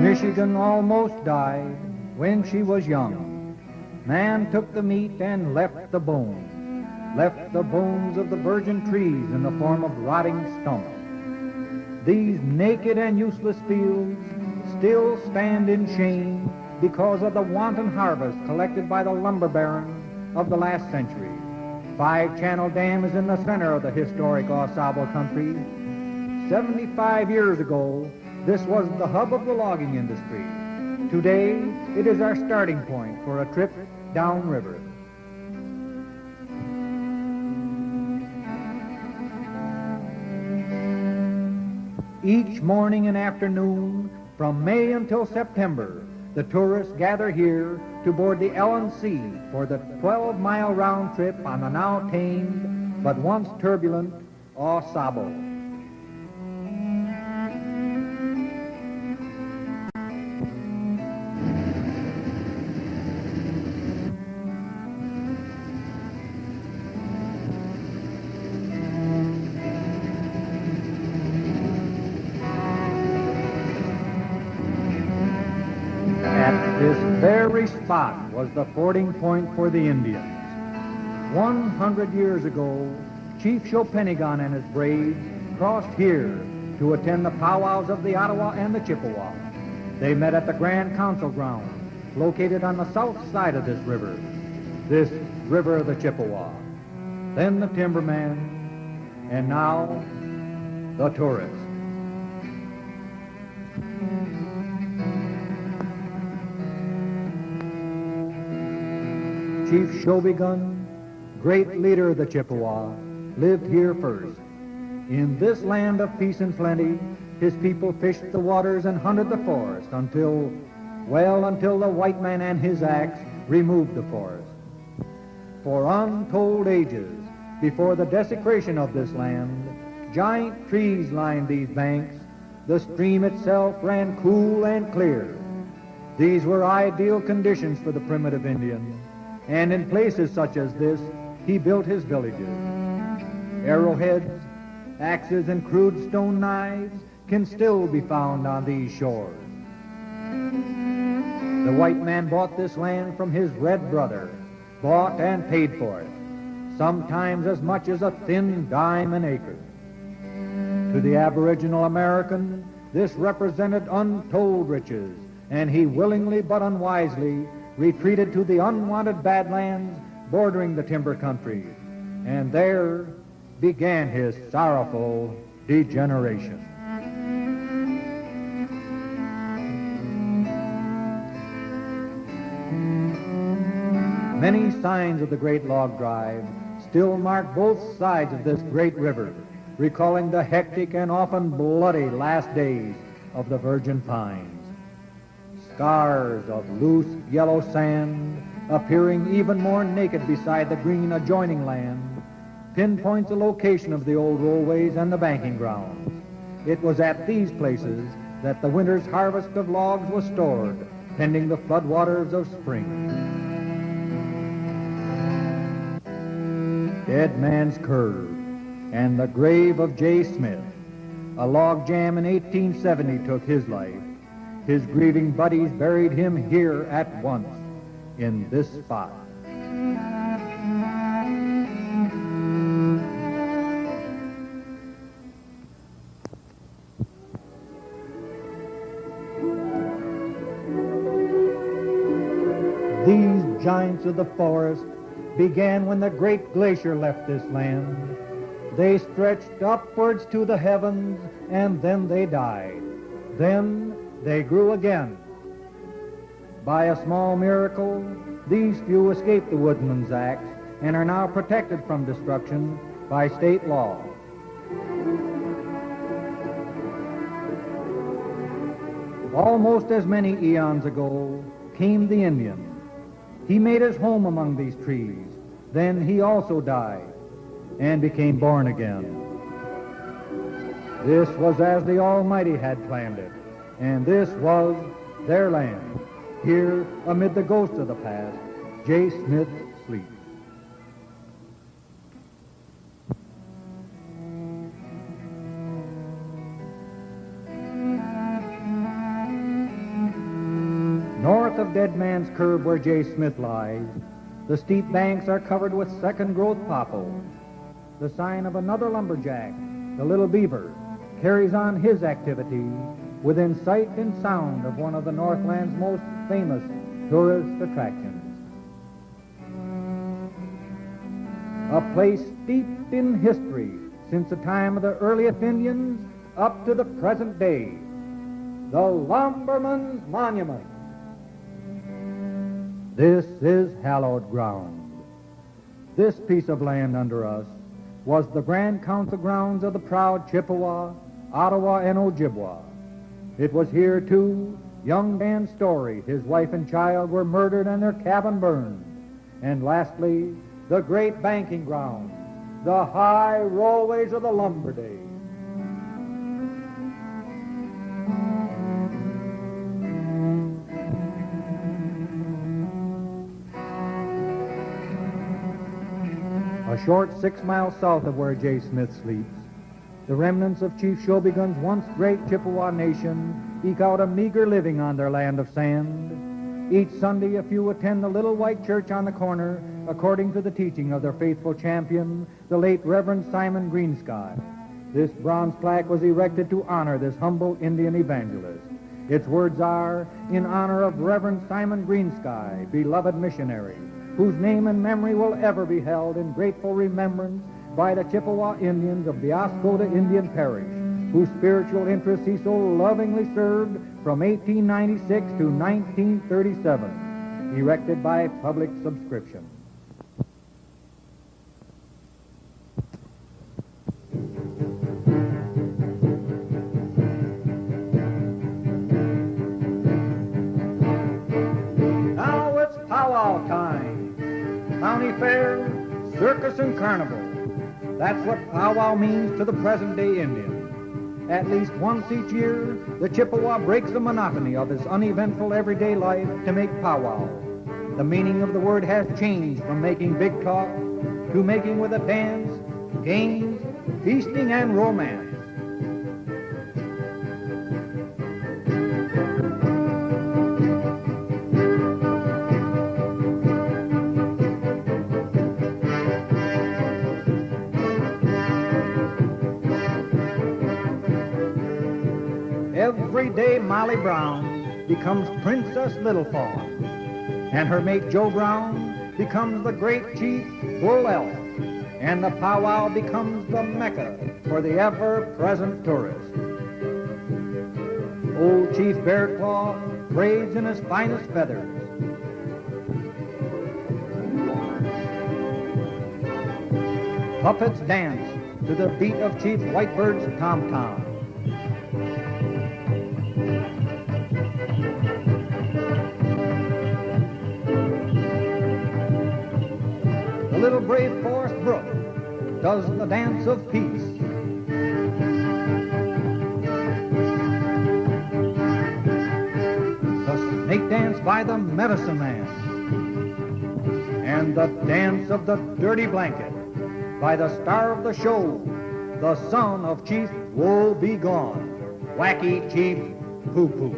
Michigan almost died when she was young. Man took the meat and left the bones of the virgin trees in the form of rotting stumps. These naked and useless fields still stand in shame because of the wanton harvest collected by the lumber baron of the last century. Five Channel Dam is in the center of the historic Oscoda country. 75 years ago, this was the hub of the logging industry. Today, it is our starting point for a trip downriver. Each morning and afternoon, from May until September, the tourists gather here to board the L&C for the 12-mile round trip on the now tamed but once turbulent Oscoda. This very spot was the fording point for the Indians. 100 years ago, Chief Chopenigan and his braves crossed here to attend the powwows of the Ottawa and the Chippewa. They met at the Grand Council ground, located on the south side of this river of the Chippewa. Then the timberman, and now the tourist. Chief Shobigun, great leader of the Chippewa, lived here first. In this land of peace and plenty, his people fished the waters and hunted the forest until the white man and his axe removed the forest. For untold ages, before the desecration of this land, giant trees lined these banks. The stream itself ran cool and clear. These were ideal conditions for the primitive Indian. And in places such as this, he built his villages. Arrowheads, axes, and crude stone knives can still be found on these shores. The white man bought this land from his red brother, bought and paid for it, sometimes as much as a thin dime an acre. To the Aboriginal American, this represented untold riches, and he willingly but unwisely retreated to the unwanted badlands bordering the timber country, and there began his sorrowful degeneration. Many signs of the Great Log Drive still mark both sides of this great river, recalling the hectic and often bloody last days of the virgin pines. Scars of loose yellow sand, appearing even more naked beside the green adjoining land, pinpoints the location of the old rollways and the banking grounds. It was at these places that the winter's harvest of logs was stored, pending the floodwaters of spring. Dead Man's Curve and the grave of J. Smith. A log jam in 1870 took his life. His grieving buddies buried him here at once, in this spot. These giants of the forest began when the great glacier left this land. They stretched upwards to the heavens, and then they died. Then they grew again. By a small miracle, these few escaped the woodman's axe and are now protected from destruction by state law. Almost as many eons ago came the Indian. He made his home among these trees. Then he also died and became born again. This was as the Almighty had planned it, and this was their land. Here, amid the ghosts of the past, J. Smith sleeps. north of Dead Man's Curve where J. Smith lies, the steep banks are covered with second-growth popple. The sign of another lumberjack, the Little Beaver, carries on his activity within sight and sound of one of the Northland's most famous tourist attractions. A place steeped in history since the time of the earliest Indians up to the present day, the Lumberman's Monument. This is hallowed ground. This piece of land under us was the grand council grounds of the proud Chippewa, Ottawa, and Ojibwa. It was here, too, young Dan Story, his wife and child, were murdered and their cabin burned. And lastly, the great banking ground, the high rollways of the lumber days. A short 6 miles south of where J. Smith sleeps, the remnants of Chief Shobigun's once great Chippewa nation eke out a meager living on their land of sand. Each Sunday, a few attend the little white church on the corner, according to the teaching of their faithful champion, the late Reverend Simon Greensky. This bronze plaque was erected to honor this humble Indian evangelist. Its words are, in honor of Reverend Simon Greensky, beloved missionary, whose name and memory will ever be held in grateful remembrance by the Chippewa Indians of the Oscoda Indian Parish, whose spiritual interests he so lovingly served from 1896 to 1937, erected by public subscription. Now it's powwow time. County fair, circus, and carnival. That's what powwow means to the present-day Indian. At least once each year, the Chippewa breaks the monotony of his uneventful everyday life to make powwow. The meaning of the word has changed from making big talk to making with a dance, games, feasting, and romance. Every day Molly Brown becomes Princess Little Fawn, and her mate Joe Brown becomes the great Chief Bull Elk, and the powwow becomes the Mecca for the ever-present tourist. Old Chief Bear Claw parades in his finest feathers. Puppets dance to the beat of Chief Whitebird's tom-tom. The little brave forest brook does the dance of peace. The snake dance by the medicine man, and the dance of the dirty blanket by the star of the show, the son of Chief Woe Be Gone, Wacky Chief Poo Poo.